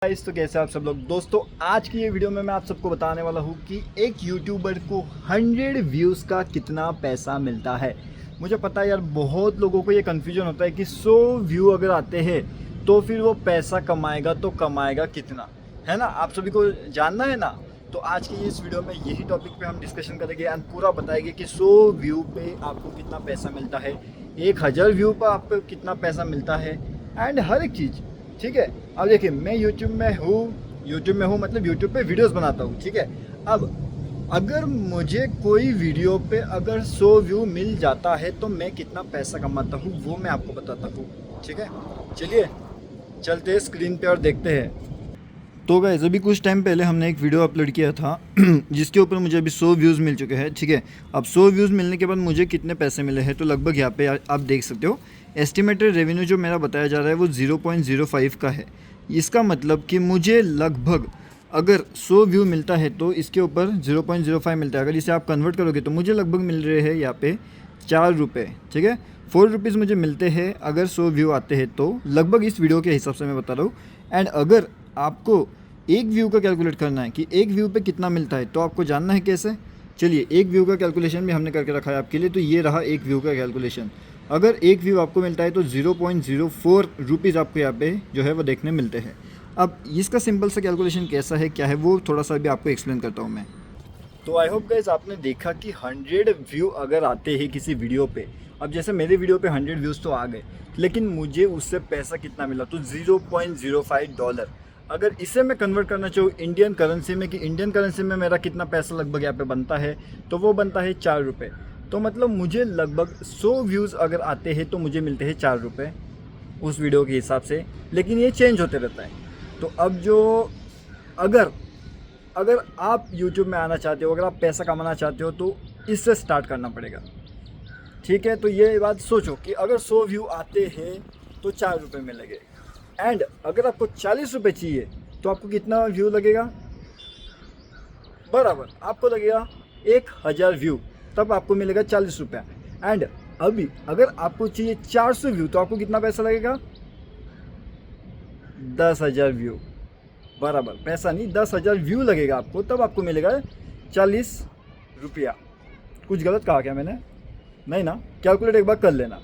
Guys, तो कैसे आप सब लोग। दोस्तों, आज की ये वीडियो में मैं आप सबको बताने वाला हूँ कि एक यूट्यूबर को 100 व्यूज़ का कितना पैसा मिलता है। मुझे पता है यार, बहुत लोगों को ये कन्फ्यूजन होता है कि 100 व्यू अगर आते हैं तो फिर वो पैसा कमाएगा तो कमाएगा कितना, है ना। आप सभी को जानना है ना। तो आज की इस वीडियो में यही टॉपिक पे हम डिस्कशन करेंगे एंड पूरा बताएंगे कि 100 व्यू पे आपको कितना पैसा मिलता है, 1000 व्यू पर आपको कितना पैसा मिलता है एंड हर एक चीज़। ठीक है। अब देखिए, मैं यूट्यूब में हूँ मतलब यूट्यूब पे वीडियोस बनाता हूँ। ठीक है। अब अगर मुझे कोई वीडियो पे अगर 100 व्यू मिल जाता है तो मैं कितना पैसा कमाता हूँ वो मैं आपको बताता हूँ। ठीक है, चलिए चलते हैं स्क्रीन पे और देखते हैं। तो गाइस, अभी कुछ टाइम पहले हमने एक वीडियो अपलोड किया था जिसके ऊपर मुझे अभी 100 व्यूज़ मिल चुके हैं। ठीक है। अब 100 व्यूज़ मिलने के बाद मुझे कितने पैसे मिले हैं तो लगभग यहाँ पे आप देख सकते हो, एस्टिमेटेड रेवेन्यू जो मेरा बताया जा रहा है वो 0.05 का है। इसका मतलब कि मुझे लगभग अगर 100 व्यू मिलता है तो इसके ऊपर 0.05 मिलता है। अगर इसे आप कन्वर्ट करोगे तो मुझे लगभग मिल रहे हैं यहाँ पे 4 रुपये। ठीक है, 4 रुपीज़ मुझे मिलते हैं अगर 100 व्यू आते हैं तो, लगभग इस वीडियो के हिसाब से मैं बता रहा हूँ। एंड अगर आपको एक व्यू का कैलकुलेट करना है कि एक व्यू पे कितना मिलता है तो आपको जानना है कैसे। चलिए, एक व्यू का कैलकुलेशन भी हमने करके रखा है आपके लिए। तो ये रहा एक व्यू का कैलकुलेशन। अगर एक व्यू आपको मिलता है तो 0.04 रुपीज़ आपको यहाँ पे जो है वो देखने मिलते हैं। अब इसका सिंपल सा कैलकुलेशन कैसा है, क्या है, वो थोड़ा सा भी आपको एक्सप्लेन करता हूँ मैं। तो आई होप गाइस आपने देखा कि 100 व्यू अगर आते हैं किसी वीडियो पे, अब जैसे मेरे वीडियो पे 100 व्यूज़ तो आ गए, लेकिन मुझे उससे पैसा कितना मिला तो $0.05। अगर इसे मैं कन्वर्ट करना चाहूँ इंडियन करेंसी में कि इंडियन करेंसी में मेरा कितना पैसा लगभग यहाँ पे बनता है तो वो बनता है 4 रुपये। तो मतलब मुझे लगभग 100 व्यूज़ अगर आते हैं तो मुझे मिलते हैं 4 रुपये उस वीडियो के हिसाब से, लेकिन ये चेंज होते रहता है। तो अब जो अगर अगर आप YouTube में आना चाहते हो, अगर आप पैसा कमाना चाहते हो तो इससे स्टार्ट करना पड़ेगा। ठीक है, तो ये बात सोचो कि अगर 100 व्यू आते हैं तो 4 रुपये मिलेंगे एंड अगर आपको 40 रुपये चाहिए तो आपको कितना व्यू लगेगा, बराबर आपको लगेगा 1000 व्यू, तब आपको मिलेगा 40 रुपया। एंड अभी अगर आपको चाहिए 400 व्यू तो आपको कितना पैसा लगेगा, 10,000 व्यू, बराबर पैसा नहीं 10,000 व्यू लगेगा आपको, तब आपको मिलेगा 40 रुपया। कुछ गलत कहा क्या मैंने? नहीं ना, कैलकुलेट एक बार कर लेना।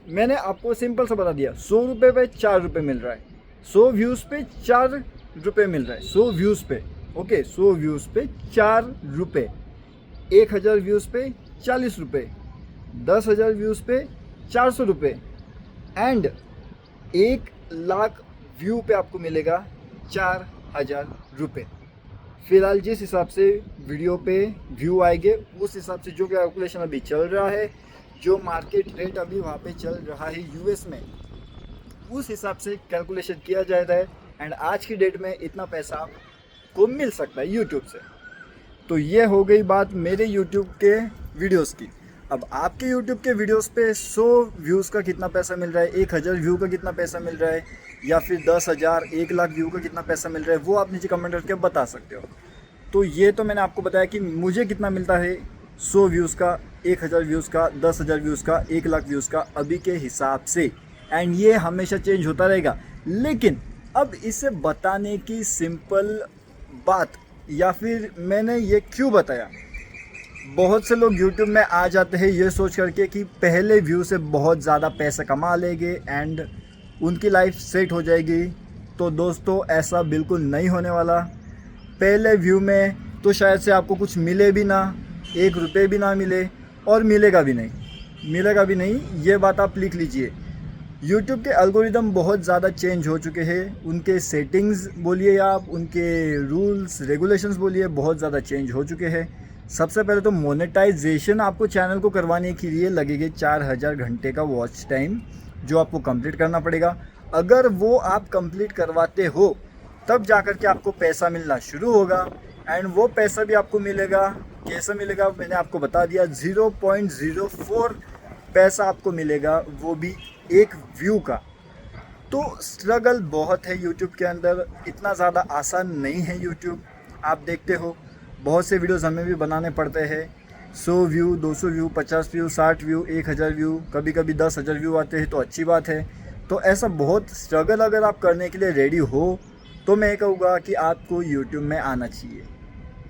मैंने आपको सिंपल सा बता दिया, 100 रुपये पे 4 रुपये मिल रहा है, 100 व्यूज़ पे 4 रुपये मिल रहा है, 100 व्यूज़ पे, ओके 100 व्यूज़ पे 4 रुपये, 1000 व्यूज़ पे 40 रुपये, 10,000 व्यूज़ पे 400 रुपये एंड 1,00,000 व्यू पे आपको मिलेगा 4,000 रुपये। फिलहाल जिस हिसाब से वीडियो पे व्यू आएंगे उस हिसाब से जो कैलकुलेशन अभी चल रहा है, जो मार्केट रेट अभी वहाँ पे चल रहा है यूएस में, उस हिसाब से कैलकुलेशन किया जाता है एंड आज की डेट में इतना पैसा आपको मिल सकता है यूट्यूब से। तो ये हो गई बात मेरे यूट्यूब के वीडियोस की। अब आपके यूट्यूब के वीडियोस पे 100 व्यूज़ का कितना पैसा मिल रहा है, 1000 व्यू का कितना पैसा मिल रहा है, या फिर 10,000 1,00,000 व्यू का कितना पैसा मिल रहा है, वो आप नीचे कमेंट करके बता सकते हो। तो ये तो मैंने आपको बताया कि मुझे कितना मिलता है 100 व्यूज़ का, 1000 व्यूज़ का, 10,000 व्यूज़ का, 1,00,000 व्यूज़ का अभी के हिसाब से। एंड ये हमेशा चेंज होता रहेगा। लेकिन अब इसे बताने की सिंपल बात, या फिर मैंने ये क्यों बताया, बहुत से लोग YouTube में आ जाते हैं ये सोच करके कि पहले व्यू से बहुत ज़्यादा पैसा कमा लेंगे एंड उनकी लाइफ सेट हो जाएगी। तो दोस्तों, ऐसा बिल्कुल नहीं होने वाला। पहले व्यू में तो शायद से आपको कुछ मिले भी ना, 1 रुपये भी ना मिले, और मिलेगा भी नहीं, ये बात आप लिख लीजिए। YouTube के एल्गोरिदम बहुत ज़्यादा चेंज हो चुके हैं, उनके सेटिंग्स बोलिए या आप उनके रूल्स रेगुलेशंस बोलिए, बहुत ज़्यादा चेंज हो चुके हैं। सबसे पहले तो मोनेटाइजेशन आपको चैनल को करवाने के लिए लगेगा 4000 घंटे का वॉच टाइम, जो आपको कंप्लीट करना पड़ेगा। अगर वो आप कंप्लीट करवाते हो तब जाकर के आपको पैसा मिलना शुरू होगा एंड वो पैसा भी आपको मिलेगा। कैसे मिलेगा मैंने आपको बता दिया, 0.04 पैसा आपको मिलेगा, वो भी एक व्यू का। तो स्ट्रगल बहुत है यूट्यूब के अंदर, इतना ज़्यादा आसान नहीं है यूट्यूब। आप देखते हो बहुत से वीडियोस हमें भी बनाने पड़ते हैं, 100 view, 200 view, 50 view, 60 view, 1000 view, कभी कभी 10,000 व्यू आते हैं तो अच्छी बात है। तो ऐसा बहुत स्ट्रगल अगर आप करने के लिए रेडी हो तो मैं कहूँगा कि आपको यूट्यूब में आना चाहिए।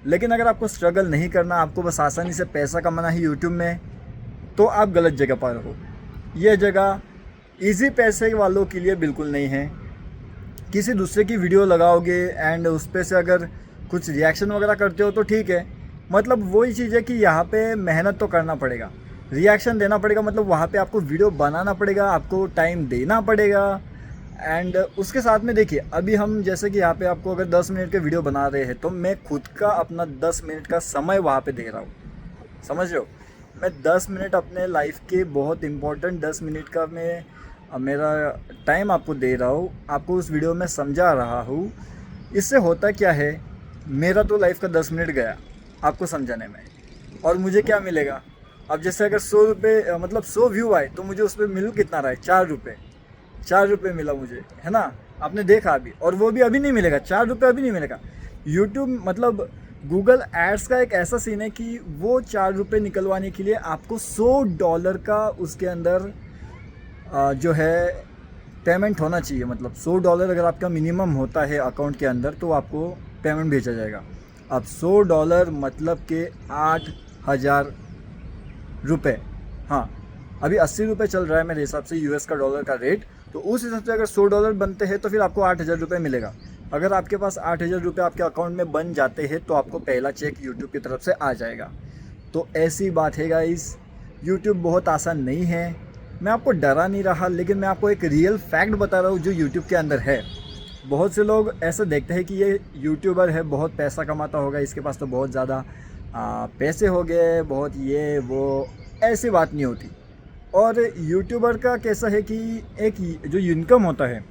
लेकिन अगर आपको स्ट्रगल नहीं करना, आपको बस आसानी से पैसा कमाना है यूट्यूब में, तो आप गलत जगह पर हो। यह जगह इजी पैसे वालों के लिए बिल्कुल नहीं है। किसी दूसरे की वीडियो लगाओगे एंड उस पर से अगर कुछ रिएक्शन वगैरह करते हो तो ठीक है, मतलब वही चीज़ है कि यहाँ पे मेहनत तो करना पड़ेगा, रिएक्शन देना पड़ेगा, मतलब वहाँ पे आपको वीडियो बनाना पड़ेगा, आपको टाइम देना पड़ेगा। एंड उसके साथ में देखिए, अभी हम जैसे कि यहाँ पे आपको अगर 10 मिनट के वीडियो बना रहे हैं तो मैं खुद का अपना 10 मिनट का समय वहाँ पे दे रहा हूँ, समझ रहे हो। मैं 10 मिनट अपने लाइफ के बहुत इंपॉर्टेंट 10 मिनट का मैं मेरा टाइम आपको दे रहा हूँ, आपको उस वीडियो में समझा रहा हूँ। इससे होता क्या है, मेरा तो लाइफ का 10 मिनट गया आपको समझाने में, और मुझे क्या मिलेगा। अब जैसे अगर 100 रुपये मतलब 100 व्यू आए तो मुझे उस पर मिल कितना रहा है, 4 रुपये। 4 रुपये मिला मुझे, है ना, आपने देखा अभी, और वो भी अभी नहीं मिलेगा, 4 रुपये अभी नहीं मिलेगा। यूट्यूब मतलब गूगल एड्स का एक ऐसा सीन है कि वो 4 रुपये निकलवाने के लिए आपको $100 का उसके अंदर जो है पेमेंट होना चाहिए। मतलब $100 अगर आपका मिनिमम होता है अकाउंट के अंदर तो आपको पेमेंट भेजा जाएगा। अब $100 मतलब के 8,000 रुपये, हाँ अभी 80 रुपये चल रहा है मेरे हिसाब से यूएस का डॉलर का रेट, तो उस हिसाब से अगर $100 बनते हैं तो फिर आपको 8,000 रुपये मिलेगा। अगर आपके पास 8,000 रुपये आपके अकाउंट में बन जाते हैं तो आपको पहला चेक यूट्यूब की तरफ से आ जाएगा। तो ऐसी बात है गाइस, यूट्यूब बहुत आसान नहीं है। मैं आपको डरा नहीं रहा, लेकिन मैं आपको एक रियल फैक्ट बता रहा हूँ जो यूट्यूब के अंदर है। बहुत से लोग ऐसा देखते हैं कि ये यूट्यूबर है, बहुत पैसा कमाता होगा, इसके पास तो बहुत ज़्यादा पैसे हो गए, बहुत ये वो, ऐसी बात नहीं होती। और यूट्यूबर का कैसा है कि एक जो इनकम होता है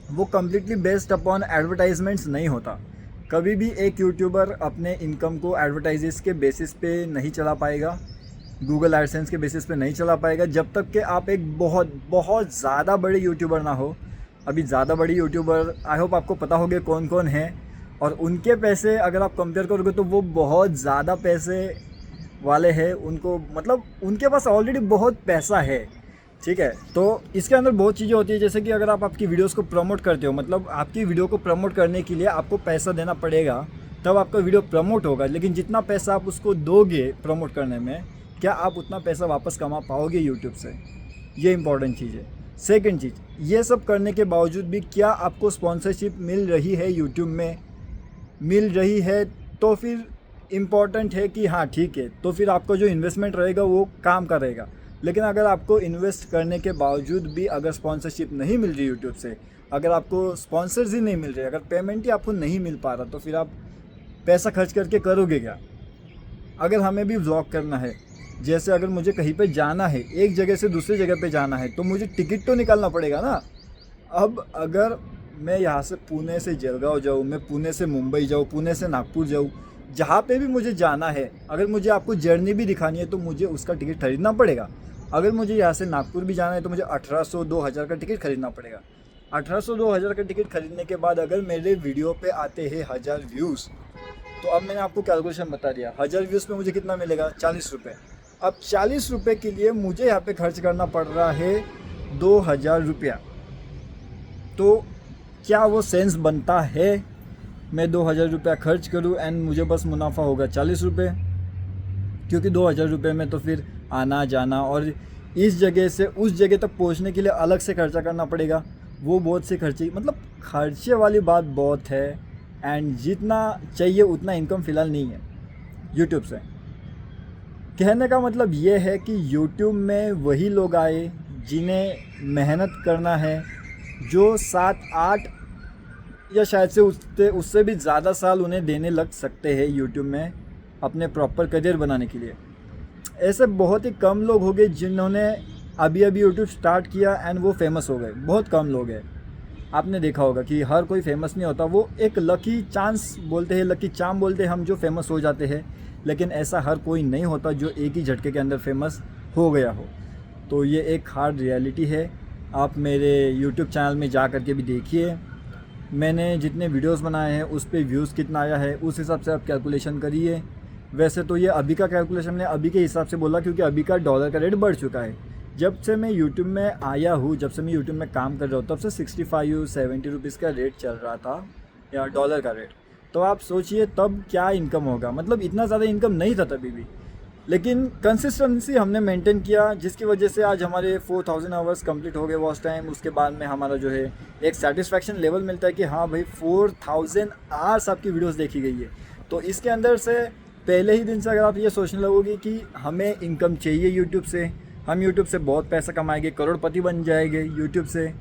वो कम्प्लीटली बेस्ड अपॉन एडवर्टाइजमेंट्स नहीं होता। कभी भी एक यूट्यूबर अपने इनकम को एडवर्टाइजेस के बेसिस पे नहीं चला पाएगा, गूगल एडसेंस के बेसिस पे नहीं चला पाएगा, जब तक कि आप एक बहुत बहुत ज़्यादा बड़े यूट्यूबर ना हो। अभी ज़्यादा बड़ी यूट्यूबर आई होप आपको पता होगे कौन कौन है, और उनके पैसे अगर आप कंपेयर करोगे तो वो बहुत ज़्यादा पैसे वाले हैं। उनको मतलब उनके पास ऑलरेडी बहुत पैसा है, ठीक है। तो इसके अंदर बहुत चीज़ें होती है, जैसे कि अगर आप आपकी वीडियोस को प्रमोट करते हो, मतलब आपकी वीडियो को प्रमोट करने के लिए आपको पैसा देना पड़ेगा, तब आपका वीडियो प्रमोट होगा। लेकिन जितना पैसा आप उसको दोगे प्रमोट करने में, क्या आप उतना पैसा वापस कमा पाओगे यूट्यूब से, ये इंपॉर्टेंट चीज़ है। सेकंड चीज़, ये सब करने के बावजूद भी क्या आपको स्पॉन्सरशिप मिल रही है यूट्यूब में, मिल रही है तो फिर इम्पॉर्टेंट है कि हाँ ठीक है, तो फिर आपका जो इन्वेस्टमेंट रहेगा वो काम का रहेगा। लेकिन अगर आपको इन्वेस्ट करने के बावजूद भी अगर स्पॉन्सरशिप नहीं मिल रही यूट्यूब से, अगर आपको स्पॉन्सर्स ही नहीं मिल रहे, अगर पेमेंट ही आपको नहीं मिल पा रहा, तो फिर आप पैसा खर्च करके करोगे क्या। अगर हमें भी व्लॉग करना है, जैसे अगर मुझे कहीं पे जाना है, एक जगह से दूसरी जगह पे जाना है, तो मुझे टिकट तो निकालना पड़ेगा ना। अब अगर मैं यहाँ से पुणे से जलगांव जाऊँ, मैं पुणे से मुंबई जाऊँ, पुणे से नागपुर जाऊँ, जहाँ पे भी मुझे जाना है, अगर मुझे आपको जर्नी भी दिखानी है तो मुझे उसका टिकट खरीदना पड़ेगा। अगर मुझे यहाँ से नागपुर भी जाना है तो मुझे 1800-2000 का टिकट खरीदना पड़ेगा। 1800-2000 का टिकट खरीदने के बाद अगर मेरे वीडियो पे आते हैं 1000 व्यूज़, तो अब मैंने आपको कैलकुलेशन बता दिया, 1000 व्यूज़ पे मुझे कितना मिलेगा, 40 रुपये। अब 40 रुपये के लिए मुझे यहाँ पे खर्च करना पड़ रहा है 2000 रुपया। तो क्या वो सेंस बनता है मैं 2000 रुपया खर्च करूँ एंड मुझे बस मुनाफा होगा 40 रुपये? क्योंकि 2000 रुपये में तो फिर आना जाना और इस जगह से उस जगह तक पहुंचने के लिए अलग से खर्चा करना पड़ेगा। वो बहुत से खर्चे, मतलब खर्चे वाली बात बहुत है। एंड जितना चाहिए उतना इनकम फ़िलहाल नहीं है यूट्यूब से। कहने का मतलब ये है कि यूट्यूब में वही लोग आए जिन्हें मेहनत करना है, जो 7-8 या शायद से उससे भी ज़्यादा साल उन्हें देने लग सकते हैं यूट्यूब में अपने प्रॉपर करियर बनाने के लिए। ऐसे बहुत ही कम लोग हो गए जिन्होंने अभी यूट्यूब स्टार्ट किया एंड वो फेमस हो गए, बहुत कम लोग हैं। आपने देखा होगा कि हर कोई फेमस नहीं होता, वो एक लकी चांस बोलते हैं, लकी चार्म बोलते हैं हम, जो फेमस हो जाते हैं। लेकिन ऐसा हर कोई नहीं होता जो एक ही झटके के अंदर फेमस हो गया हो। तो ये एक हार्ड रियलिटी है। आप मेरे यूट्यूब चैनल में जा कर के भी देखिए, मैंने जितने वीडियोस बनाए हैं उस पे व्यूज़ कितना आया है, उस हिसाब से आप कैलकुलेशन करिए। वैसे तो ये अभी का कैलकुलेशन मैंने अभी के हिसाब से बोला, क्योंकि अभी का डॉलर का रेट बढ़ चुका है। जब से मैं यूट्यूब में आया हूँ, जब से मैं यूट्यूब में काम कर रहा हूँ, तब से 65-70 रुपीज़ का रेट चल रहा था या डॉलर का रेट, तो आप सोचिए तब क्या इनकम होगा। मतलब इतना ज़्यादा इनकम नहीं था तभी भी, लेकिन कंसिस्टेंसी हमने मेंटेन किया, जिसकी वजह से आज हमारे 4000 आवर्स कंप्लीट हो गए वॉच टाइम। उसके बाद में हमारा जो है एक सेटिस्फैक्शन लेवल मिलता है कि हाँ भाई 4000 आवर्स आपकी वीडियोस देखी गई है। तो इसके अंदर से पहले ही दिन से अगर आप ये सोचने लगोगे कि हमें इनकम चाहिए यूट्यूब से, हम यूट्यूब से बहुत पैसा कमाएंगे, करोड़पति बन जाएंगे यूट्यूब से,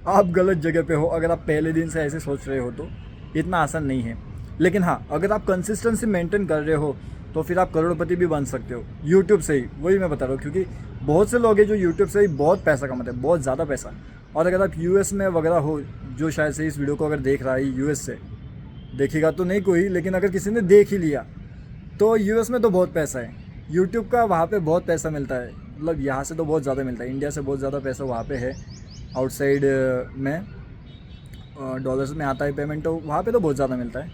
आप गलत जगह पे हो। अगर आप पहले दिन से ऐसे सोच रहे हो तो इतना आसान नहीं है। लेकिन हाँ, अगर आप कंसिस्टेंसी मेंटेन कर रहे हो तो फिर आप करोड़पति भी बन सकते हो यूट्यूब से ही। वही मैं बता रहा हूँ, क्योंकि बहुत से लोग हैं जो यूट्यूब से ही बहुत पैसा कमाते हैं, बहुत ज़्यादा पैसा। और अगर आप यूएस में वगैरह हो, जो शायद से इस वीडियो को अगर देख रहा है यूएस से, देखेगा तो नहीं कोई, लेकिन अगर किसी ने देख ही लिया तो यूएस में तो बहुत पैसा है यूट्यूब का, वहाँ पे बहुत पैसा मिलता है। मतलब यहाँ से तो बहुत ज़्यादा मिलता है, इंडिया से बहुत ज़्यादा पैसा वहाँ पे है। आउटसाइड में डॉलर्स में आता है पेमेंट, तो वहाँ पे तो बहुत ज़्यादा मिलता है।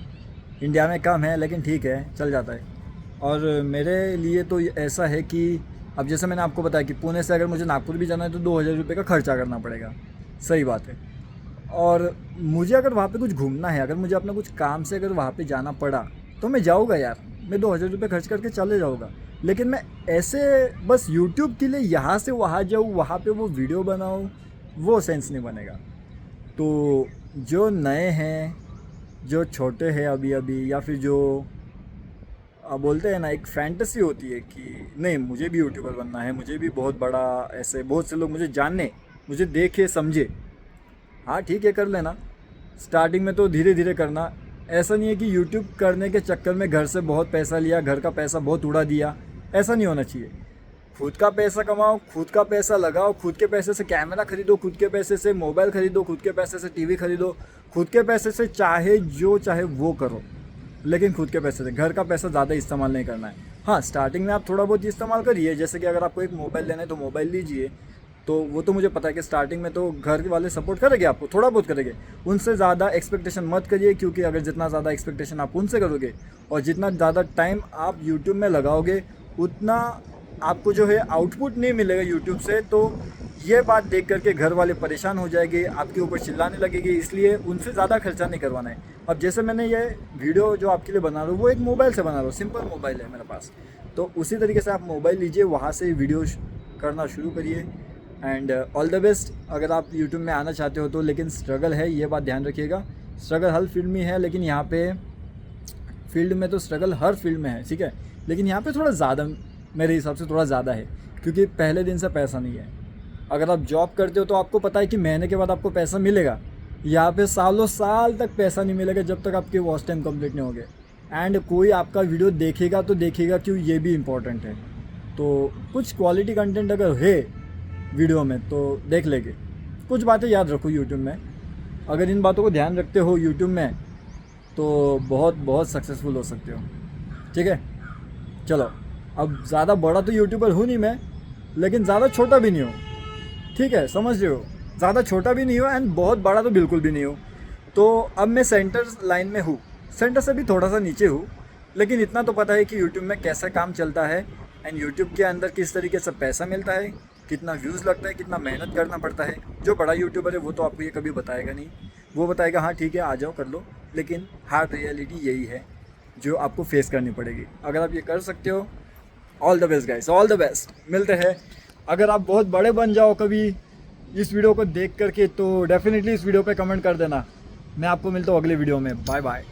इंडिया में कम है, लेकिन ठीक है, चल जाता है। और मेरे लिए तो ऐसा है कि अब जैसे मैंने आपको बताया कि पुणे से अगर मुझे नागपुर भी जाना है तो 2000 रुपये का खर्चा करना पड़ेगा। सही बात है। और मुझे अगर वहाँ पे कुछ घूमना है, अगर मुझे अपना कुछ काम से अगर वहाँ पे जाना पड़ा तो मैं जाऊँगा यार, मैं 2000 रुपये खर्च करके चले जाऊँगा। लेकिन मैं ऐसे बस यूट्यूब के लिए यहाँ से वहाँ जाऊँ, वहाँ पे वो वीडियो बनाऊँ, वो सेंस नहीं बनेगा। तो जो नए हैं, जो छोटे हैं अभी अभी, या फिर जो बोलते हैं ना, एक फैंटेसी होती है कि नहीं मुझे भी यूट्यूबर बनना है, मुझे भी बहुत बड़ा, ऐसे बहुत से लोग मुझे जाने, मुझे देखे समझे। हाँ ठीक है, कर लेना। स्टार्टिंग में तो धीरे धीरे करना। ऐसा नहीं है कि यूट्यूब करने के चक्कर में घर से बहुत पैसा लिया, घर का पैसा बहुत उड़ा दिया, ऐसा नहीं होना चाहिए। खुद का पैसा कमाओ, खुद का पैसा लगाओ, खुद के पैसे से कैमरा खरीदो, खुद के पैसे से मोबाइल खरीदो, खुद के पैसे से टीवी खरीदो, खुद के पैसे से चाहे जो चाहे वो करो, लेकिन खुद के पैसे से। घर का पैसा ज़्यादा इस्तेमाल नहीं करना है। हाँ, स्टार्टिंग में आप थोड़ा बहुत इस्तेमाल करिए, जैसे कि अगर आपको एक मोबाइल लेना है तो मोबाइल लीजिए, तो वो तो मुझे पता है कि स्टार्टिंग में तो घर वाले सपोर्ट करेंगे आपको, थोड़ा बहुत करेंगे। उनसे ज़्यादा एक्सपेक्टेशन मत करिए, क्योंकि अगर जितना ज़्यादा एक्सपेक्टेशन आप उनसे करोगे और जितना ज़्यादा टाइम आप यूट्यूब में लगाओगे, उतना आपको जो है आउटपुट नहीं मिलेगा यूट्यूब से। तो ये बात देख करके घर वाले परेशान हो जाएंगे, आपके ऊपर चिल्लाने लगेंगे, इसलिए उनसे ज़्यादा खर्चा नहीं करवाना है। अब जैसे मैंने ये वीडियो जो आपके लिए बना रहा हूँ वो एक मोबाइल से बना रहा हूँ, सिंपल मोबाइल है मेरे पास, तो उसी तरीके से आप मोबाइल लीजिए, वहाँ से वीडियो करना शुरू करिए। एंड ऑल द बेस्ट अगर आप यूट्यूब में आना चाहते हो तो। लेकिन स्ट्रगल है, ये बात ध्यान रखिएगा। स्ट्रगल हर फील्ड में है, लेकिन यहाँ पे फील्ड में तो स्ट्रगल हर फील्ड में है, ठीक है, लेकिन यहाँ पे थोड़ा ज़्यादा, मेरे हिसाब से थोड़ा ज़्यादा है, क्योंकि पहले दिन से पैसा नहीं है। अगर आप जॉब करते हो तो आपको पता है कि महीने के बाद आपको पैसा मिलेगा। यहाँ पे सालों साल तक पैसा नहीं मिलेगा जब तक आपके वॉच टाइम कंप्लीट नहीं होंगे। एंड कोई आपका वीडियो देखेगा तो देखेगा क्यों, ये भी इम्पोर्टेंट है। तो कुछ क्वालिटी कंटेंट अगर है वीडियो में तो देख लेंगे। कुछ बातें याद रखो यूट्यूब में, अगर इन बातों को ध्यान रखते हो यूट्यूब में तो बहुत बहुत सक्सेसफुल हो सकते हो, ठीक है। चलो, अब ज़्यादा बड़ा तो यूट्यूबर हूँ नहीं मैं, लेकिन ज़्यादा छोटा भी नहीं हूँ, ठीक है, समझ रहे हो। ज़्यादा छोटा भी नहीं हो एंड बहुत बड़ा तो बिल्कुल भी नहीं हो। तो अब मैं सेंटर लाइन में हूँ, सेंटर से भी थोड़ा सा नीचे हूँ, लेकिन इतना तो पता है कि यूट्यूब में कैसा काम चलता है एंड यूट्यूब के अंदर किस तरीके से पैसा मिलता है, कितना व्यूज़ लगता है, कितना मेहनत करना पड़ता है। जो बड़ा यूट्यूबर है वो तो आपको ये कभी बताएगा नहीं, वो बताएगा हाँ ठीक है आ जाओ कर लो, लेकिन हार्ड रियलिटी यही है जो आपको फेस करनी पड़ेगी। अगर आप ये कर सकते हो, all the best guys, all the best. मिलते हैं। अगर आप बहुत बड़े बन जाओ कभी इस वीडियो को देख करके तो डेफिनेटली इस वीडियो पे कमेंट कर देना। मैं आपको मिलता हूँ अगले वीडियो में। Bye bye.